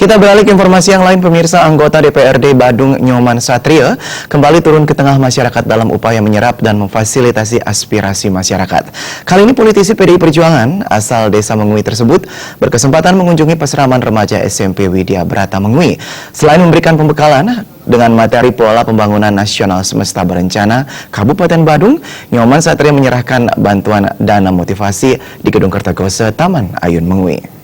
Kita beralih ke informasi yang lain, pemirsa. Anggota DPRD Badung Nyoman Satria kembali turun ke tengah masyarakat dalam upaya menyerap dan memfasilitasi aspirasi masyarakat. Kali ini politisi PDI Perjuangan asal Desa Mengui tersebut berkesempatan mengunjungi peseraman remaja SMP Widya Brata Mengui. Selain memberikan pembekalan dengan materi pola pembangunan nasional semesta berencana Kabupaten Badung, Nyoman Satria menyerahkan bantuan dana motivasi di Gedung Kertagose Taman Ayun Mengui.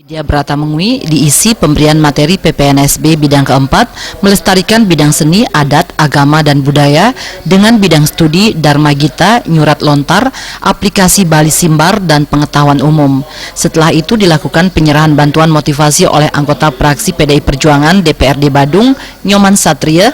Widya Brata Mengui diisi pemberian materi PPNSB bidang keempat, melestarikan bidang seni, adat, agama, dan budaya dengan bidang studi Dharma Gita, Nyurat Lontar, aplikasi Bali Simbar, dan pengetahuan umum. Setelah itu dilakukan penyerahan bantuan motivasi oleh anggota fraksi PDI Perjuangan DPRD Badung, Nyoman Satria,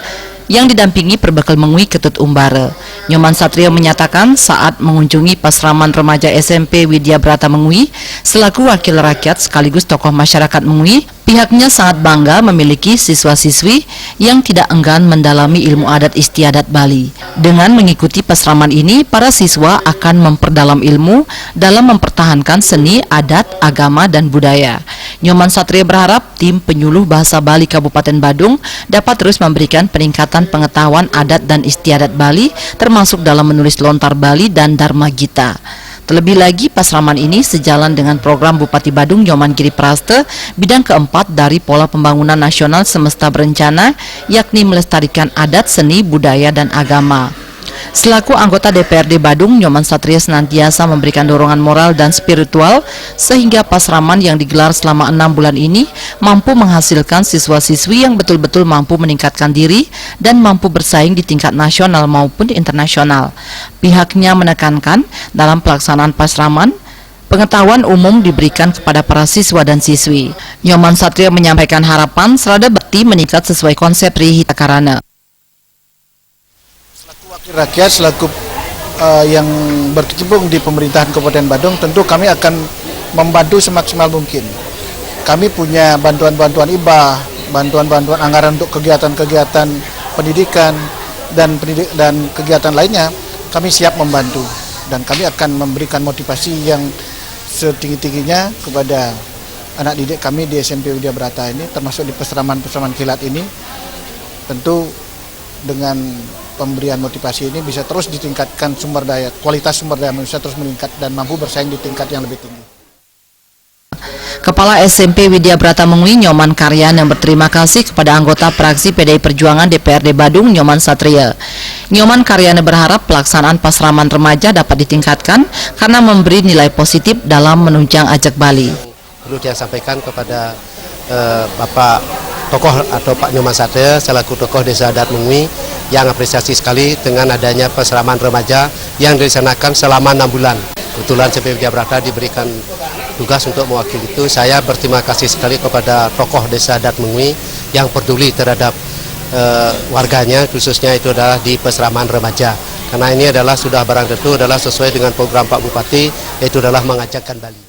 yang didampingi Perbekal Mengui Ketut Umbara. Nyoman Satria menyatakan saat mengunjungi pasraman remaja SMP Widya Brata Mengui, selaku wakil rakyat sekaligus tokoh masyarakat Mengui, pihaknya sangat bangga memiliki siswa-siswi yang tidak enggan mendalami ilmu adat istiadat Bali. Dengan mengikuti pasraman ini, para siswa akan memperdalam ilmu dalam mempertahankan seni, adat, agama, dan budaya. Nyoman Satria berharap tim penyuluh bahasa Bali Kabupaten Badung dapat terus memberikan peningkatan pengetahuan adat dan istiadat Bali, termasuk dalam menulis lontar Bali dan Dharma Gita. Terlebih lagi, pasraman ini sejalan dengan program Bupati Badung Nyoman Giri Praste bidang keempat dari pola pembangunan nasional semesta berencana, yakni melestarikan adat, seni, budaya, dan agama. Selaku anggota DPRD Badung, Nyoman Satria senantiasa memberikan dorongan moral dan spiritual sehingga pasraman yang digelar selama 6 bulan ini mampu menghasilkan siswa-siswi yang betul-betul mampu meningkatkan diri dan mampu bersaing di tingkat nasional maupun internasional. Pihaknya menekankan dalam pelaksanaan pasraman, pengetahuan umum diberikan kepada para siswa dan siswi. Nyoman Satria menyampaikan harapan serada bakti meningkat sesuai konsep Rihita Karana. Rakyat selaku yang berkecimpung di pemerintahan Kabupaten Badung, tentu kami akan membantu semaksimal mungkin. Kami punya bantuan-bantuan IBA, bantuan-bantuan anggaran untuk kegiatan-kegiatan pendidikan dan kegiatan lainnya. Kami siap membantu dan kami akan memberikan motivasi yang setinggi-tingginya kepada anak didik kami di SMP Widya Brata ini, termasuk di peseraman-peseraman kilat ini. Tentu dengan pemberian motivasi ini bisa terus ditingkatkan kualitas sumber daya manusia terus meningkat dan mampu bersaing di tingkat yang lebih tinggi. Kepala SMP Widya Brata Mengui Nyoman Karyan yang berterima kasih kepada anggota fraksi PDI Perjuangan DPRD Badung Nyoman Satria. Nyoman Karyan berharap pelaksanaan pasraman remaja dapat ditingkatkan karena memberi nilai positif dalam menunjang ajak Bali. Perlu saya sampaikan kepada Bapak tokoh atau Pak Nyoman Satria selaku tokoh Desa Adat Mengui yang apresiasi sekali dengan adanya pasraman remaja yang dilaksanakan selama 6 bulan. Kebetulan SMP Widya Brata diberikan tugas untuk mewakili itu. Saya berterima kasih sekali kepada tokoh Desa Adat Mengui yang peduli terhadap warganya, khususnya itu adalah di pasraman remaja. Karena ini adalah sudah barang tentu adalah sesuai dengan program Pak Bupati, yaitu adalah mengajakkan Bali.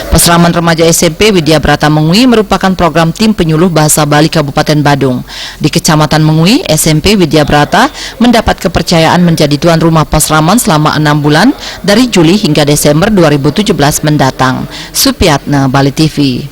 Pasraman remaja SMP Widya Brata Mengui merupakan program tim penyuluh bahasa Bali Kabupaten Badung. Di Kecamatan Mengui, SMP Widya Brata mendapat kepercayaan menjadi tuan rumah pasraman selama 6 bulan dari Juli hingga Desember 2017 mendatang. Supiatna, Bali TV.